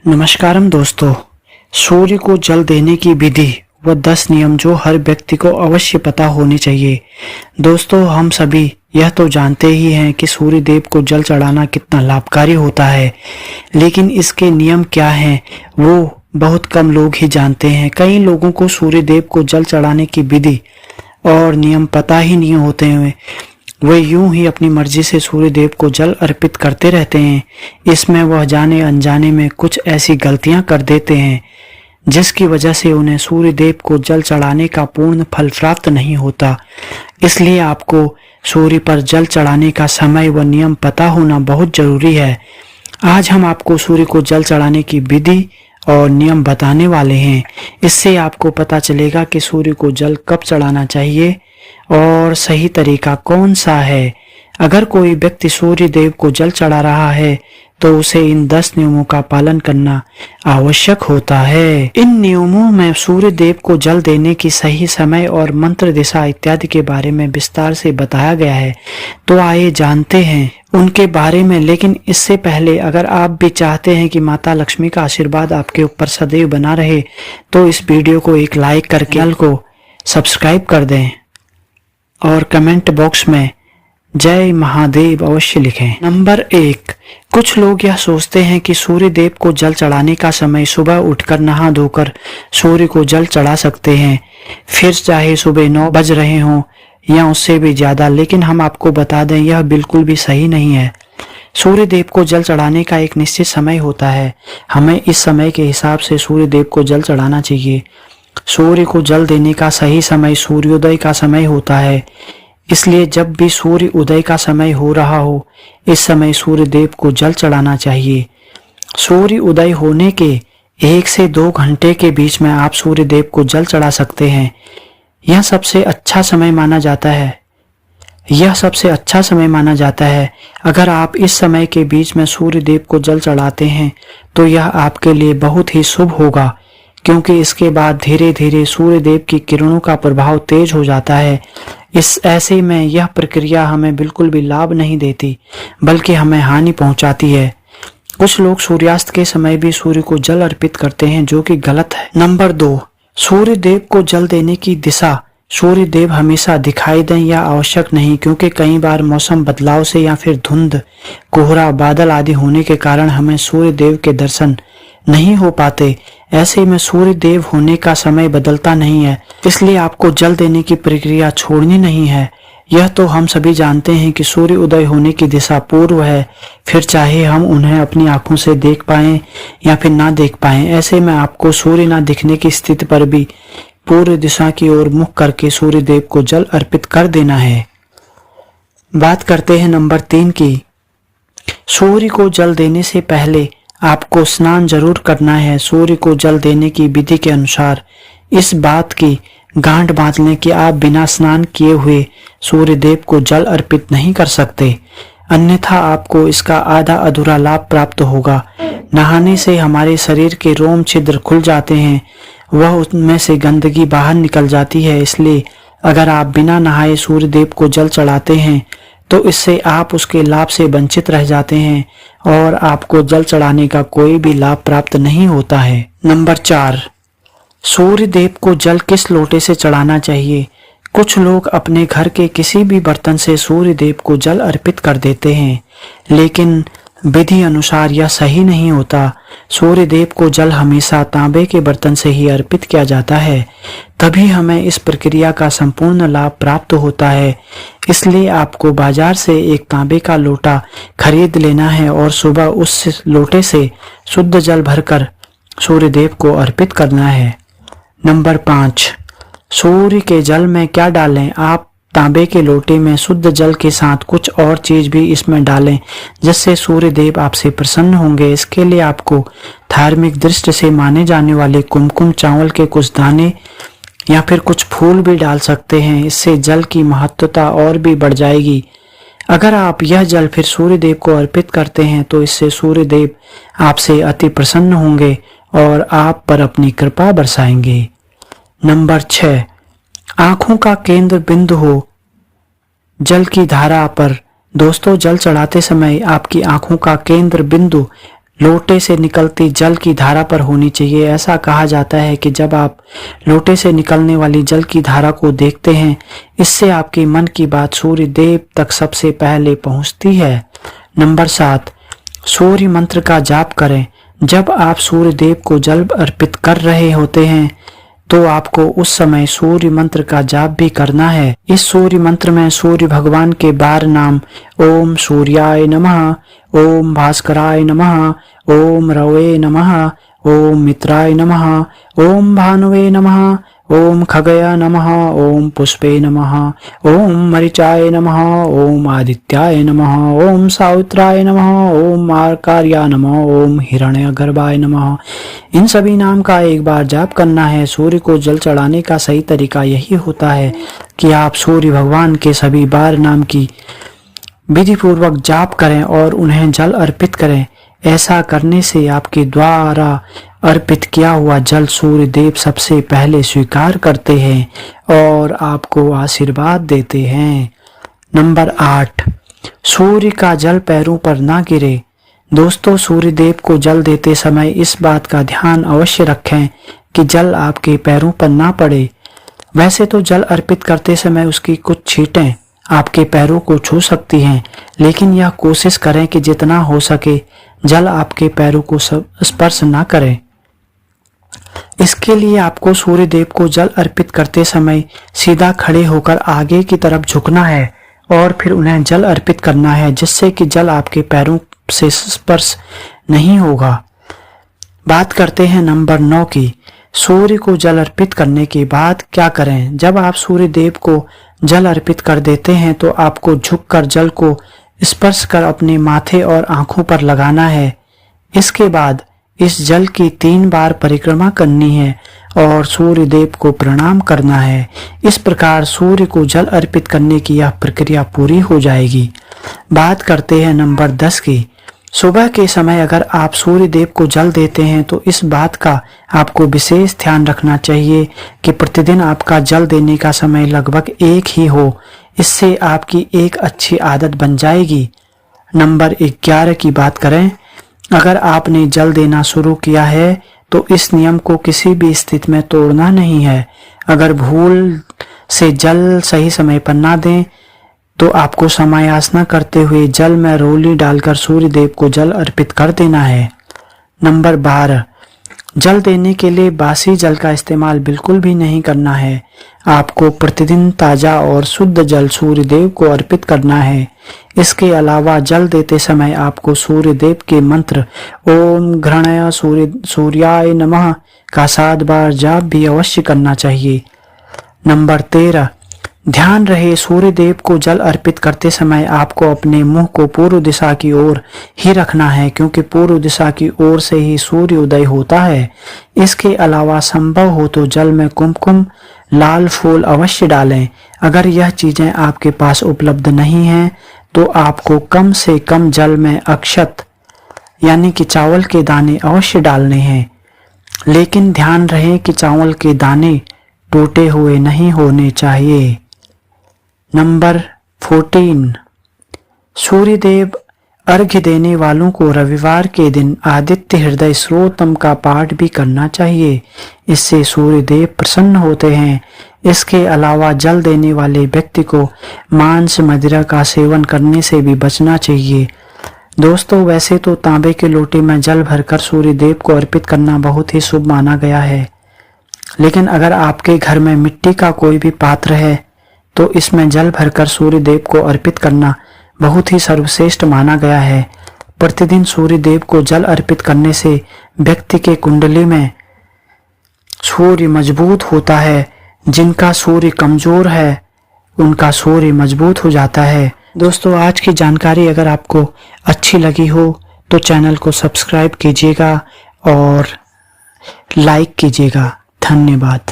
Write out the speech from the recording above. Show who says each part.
Speaker 1: नमस्कारम दोस्तों। सूर्य को जल देने की विधि व 10 नियम जो हर व्यक्ति को अवश्य पता होने चाहिए। दोस्तों, हम सभी यह तो जानते ही हैं कि सूर्य देव को जल चढ़ाना कितना लाभकारी होता है, लेकिन इसके नियम क्या हैं वो बहुत कम लोग ही जानते हैं। कई लोगों को सूर्य देव को जल चढ़ाने की विधि और नियम पता ही नहीं होते हैं। वे यूं ही अपनी मर्जी से सूर्य देव को जल अर्पित करते रहते हैं। इसमें वह जाने अनजाने में कुछ ऐसी गलतियां कर देते हैं जिसकी वजह से उन्हें सूर्य देव को जल चढ़ाने का पूर्ण फल प्राप्त नहीं होता। इसलिए आपको सूर्य पर जल चढ़ाने का समय व नियम पता होना बहुत जरूरी है। आज हम आपको सूर्य को जल चढ़ाने की विधि और नियम बताने वाले हैं। इससे आपको पता चलेगा कि सूर्य को जल कब चढ़ाना चाहिए और सही तरीका कौन सा है। अगर कोई व्यक्ति सूर्य देव को जल चढ़ा रहा है तो उसे इन 10 नियमों का पालन करना आवश्यक होता है। इन नियमों में सूर्य देव को जल देने की सही समय और मंत्र दिशा इत्यादि के बारे में विस्तार से बताया गया है। तो आइए जानते हैं उनके बारे में। लेकिन इससे पहले अगर आप भी चाहते हैं कि माता लक्ष्मी का आशीर्वाद आपके ऊपर सदैव बना रहे तो इस वीडियो को एक लाइक करके चैनल को सब्सक्राइब कर दें और कमेंट बॉक्स में जय महादेव अवश्य लिखें। नंबर 1, कुछ लोग यह सोचते हैं कि सूर्य देव को जल चढ़ाने का समय सुबह उठकर नहा धोकर सूर्य को जल चढ़ा सकते हैं, फिर चाहे सुबह 9 बज रहे हों या उससे भी ज्यादा। लेकिन हम आपको बता दें यह बिल्कुल भी सही नहीं है। सूर्य देव को जल चढ़ाने का एक निश्चित समय होता है। हमें इस समय के हिसाब से सूर्य देव को जल चढ़ाना चाहिए। सूर्य को जल देने का सही समय सूर्योदय का समय होता है। इसलिए जब भी सूर्य उदय का समय हो रहा हो इस समय सूर्य देव को जल चढ़ाना चाहिए। सूर्य उदय होने के 1 से 2 घंटे के बीच में आप सूर्य देव को जल चढ़ा सकते हैं। यह सबसे अच्छा समय माना जाता है। अगर आप इस समय के बीच में सूर्य देव को जल चढ़ाते हैं तो यह आपके लिए बहुत ही शुभ होगा, क्योंकि इसके बाद धीरे धीरे सूर्य देव की किरणों का प्रभाव तेज हो जाता है। इस ऐसे में यह प्रक्रिया हमें बिल्कुल भी लाभ नहीं देती बल्कि हमें हानि पहुंचाती है। कुछ लोग सूर्यास्त के समय भी सूर्य को जल अर्पित करते हैं, जो कि गलत है। नंबर 2, सूर्य देव को जल देने की दिशा। सूर्य देव हमेशा दिखाई दें या आवश्यक नहीं, क्योंकि कई बार मौसम बदलाव से या फिर धुंध, कोहरा, बादल आदि होने के कारण हमें सूर्य देव के दर्शन नहीं हो पाते। ऐसे में सूर्य देव होने का समय बदलता नहीं है, इसलिए आपको जल देने की प्रक्रिया छोड़नी नहीं है। यह तो हम सभी जानते हैं कि सूर्य उदय होने की दिशा पूर्व है, फिर चाहे हम उन्हें अपनी आंखों से देख पाएं या फिर ना देख पाएं। ऐसे में आपको सूर्य ना दिखने की स्थिति पर भी पूर्व दिशा की ओर मुख करके सूर्य देव को जल अर्पित कर देना है। बात करते हैं नंबर 3 की। सूर्य को जल देने से पहले आपको स्नान जरूर करना है। सूर्य को जल देने की विधि के अनुसार इस बात की गांठ बांध लें कि आप बिना स्नान किए हुए सूर्य देव को जल अर्पित नहीं कर सकते, अन्यथा आपको इसका आधा अधूरा लाभ प्राप्त होगा। नहाने से हमारे शरीर के रोम छिद्र खुल जाते हैं, वह उनमें से गंदगी बाहर निकल जाती है। इसलिए अगर आप बिना नहाए सूर्य देव को जल चढ़ाते हैं तो इससे आप उसके लाभ से वंचित रह जाते हैं और आपको जल चढ़ाने का कोई भी लाभ प्राप्त नहीं होता है। नंबर 4, सूर्य देव को जल किस लोटे से चढ़ाना चाहिए। कुछ लोग अपने घर के किसी भी बर्तन से सूर्य देव को जल अर्पित कर देते हैं, लेकिन विधि अनुसार यह सही नहीं होता। सूर्य देव को जल हमेशा तांबे के बर्तन से ही अर्पित किया जाता है, तभी हमें इस प्रक्रिया का संपूर्ण लाभ प्राप्त होता है। इसलिए आपको बाजार से एक तांबे का लोटा खरीद लेना है और सुबह उस लोटे से शुद्ध जल भरकर सूर्य देव को अर्पित करना है। नंबर 5, सूर्य के जल में क्या डालें। आप तांबे के लोटे में शुद्ध जल के साथ कुछ और चीज भी इसमें डालें, जिससे सूर्य देव आपसे प्रसन्न होंगे। इसके लिए आपको धार्मिक दृष्टि से माने जाने वाले कुमकुम चावल के कुछ दाने या फिर कुछ फूल भी डाल सकते हैं। इससे जल की महत्वता और भी बढ़ जाएगी। अगर आप यह जल फिर सूर्य देव को अर्पित करते हैं तो इससे सूर्य देव आपसे अति प्रसन्न होंगे और आप पर अपनी कृपा बरसाएंगे। नंबर 6, आंखों का केंद्र बिंदु हो जल की धारा पर। दोस्तों, जल चढ़ाते समय आपकी आंखों का केंद्र बिंदु लोटे से निकलती जल की धारा पर होनी चाहिए। ऐसा कहा जाता है कि जब आप लोटे से निकलने वाली जल की धारा को देखते हैं, इससे आपके मन की बात सूर्य देव तक सबसे पहले पहुंचती है। नंबर 7, सूर्य मंत्र का जाप करें। जब आप सूर्य देव को जल अर्पित कर रहे होते हैं तो आपको उस समय सूर्य मंत्र का जाप भी करना है। इस सूर्य मंत्र में सूर्य भगवान के 12 नाम ओम सूर्याय नमः, ओम भास्कराय नमः, ओम रवे नमः, ओम मित्राय नमः, ओम भानुवे नमः, ओम खगया नमः, ओम पुष्पे नमः, ओम मरीचाय नमः, ओम आदित्याय नमः, ओम सावित्राय नमः, ओम मार्कार्या नमः, ओम हिरण्यगर्भाय नमः। इन सभी नाम का एक बार जाप करना है। सूर्य को जल चढ़ाने का सही तरीका यही होता है कि आप सूर्य भगवान के सभी 12 नाम की विधि पूर्वक जाप करें और उन्हें जल अर्पित करें। ऐसा करने से आपके द्वारा अर्पित किया हुआ जल सूर्य देव सबसे पहले स्वीकार करते हैं और आपको आशीर्वाद देते हैं। नंबर 8, सूर्य का जल पैरों पर ना गिरे। दोस्तों, सूर्य देव को जल देते समय इस बात का ध्यान अवश्य रखें कि जल आपके पैरों पर ना पड़े। वैसे तो जल अर्पित करते समय उसकी कुछ छींटें आपके पैरों को छू सकती हैं, लेकिन यह कोशिश करें कि जितना हो सके जल आपके पैरों को स्पर्श ना करे। इसके लिए आपको सूर्य देव को जल अर्पित करते समय सीधा खड़े होकर आगे की तरफ झुकना है और फिर उन्हें जल अर्पित करना है, जिससे कि जल आपके पैरों से स्पर्श नहीं होगा। बात करते हैं नंबर 9 की। सूर्य को जल अर्पित करने के बाद क्या करें? जब आप सूर्य देव को जल अर्पित कर देते हैं तो आपको झुककर जल को स्पर्श कर अपने माथे और आंखों पर लगाना है। इसके बाद इस जल की 3 बार परिक्रमा करनी है और सूर्य देव को प्रणाम करना है। इस प्रकार सूर्य को जल अर्पित करने की यह प्रक्रिया पूरी हो जाएगी। बात करते हैं नंबर 10 की। सुबह के समय अगर आप सूर्य देव को जल देते हैं तो इस बात का आपको विशेष ध्यान रखना चाहिए कि प्रतिदिन आपका जल देने का समय लगभग एक ही हो। इससे आपकी एक अच्छी आदत बन जाएगी। नंबर 11 की बात करें। अगर आपने जल देना शुरू किया है तो इस नियम को किसी भी स्थिति में तोड़ना नहीं है। अगर भूल से जल सही समय पर ना दें तो आपको समायासना करते हुए जल में रोली डालकर सूर्य देव को जल अर्पित कर देना है। नंबर 12, जल देने के लिए बासी जल का इस्तेमाल बिल्कुल भी नहीं करना है। आपको प्रतिदिन ताजा और शुद्ध जल सूर्य देव को अर्पित करना है। इसके अलावा जल देते समय आपको सूर्य देव के मंत्र ओम घृणय सूर्याय नमः का 7 बार जाप भी अवश्य करना चाहिए। नंबर 13, ध्यान रहे सूर्य देव को जल अर्पित करते समय आपको अपने मुंह को पूर्व दिशा की ओर ही रखना है, क्योंकि पूर्व दिशा की ओर से ही सूर्य उदय होता है। इसके अलावा संभव हो तो जल में कुमकुम लाल फूल अवश्य डालें। अगर यह चीजें आपके पास उपलब्ध नहीं हैं तो आपको कम से कम जल में अक्षत यानी कि चावल के दाने अवश्य डालने हैं, लेकिन ध्यान रहे कि चावल के दाने टूटे हुए नहीं होने चाहिए। नंबर 14, सूर्य देव अर्घ्य देने वालों को रविवार के दिन आदित्य हृदय स्रोतम का पाठ भी करना चाहिए। इससे सूर्य देव प्रसन्न होते हैं। इसके अलावा जल देने वाले व्यक्ति को मांस मदिरा का सेवन करने से भी बचना चाहिए। दोस्तों, वैसे तो तांबे के लोटे में जल भरकर सूर्य देव को अर्पित करना बहुत ही शुभ माना गया है, लेकिन अगर आपके घर में मिट्टी का कोई भी पात्र है तो इसमें जल भरकर सूर्य देव को अर्पित करना बहुत ही सर्वश्रेष्ठ माना गया है। प्रतिदिन सूर्य देव को जल अर्पित करने से व्यक्ति के कुंडली में सूर्य मजबूत होता है। जिनका सूर्य कमजोर है उनका सूर्य मजबूत हो जाता है। दोस्तों, आज की जानकारी अगर आपको अच्छी लगी हो तो चैनल को सब्सक्राइब कीजिएगा और लाइक कीजिएगा। धन्यवाद।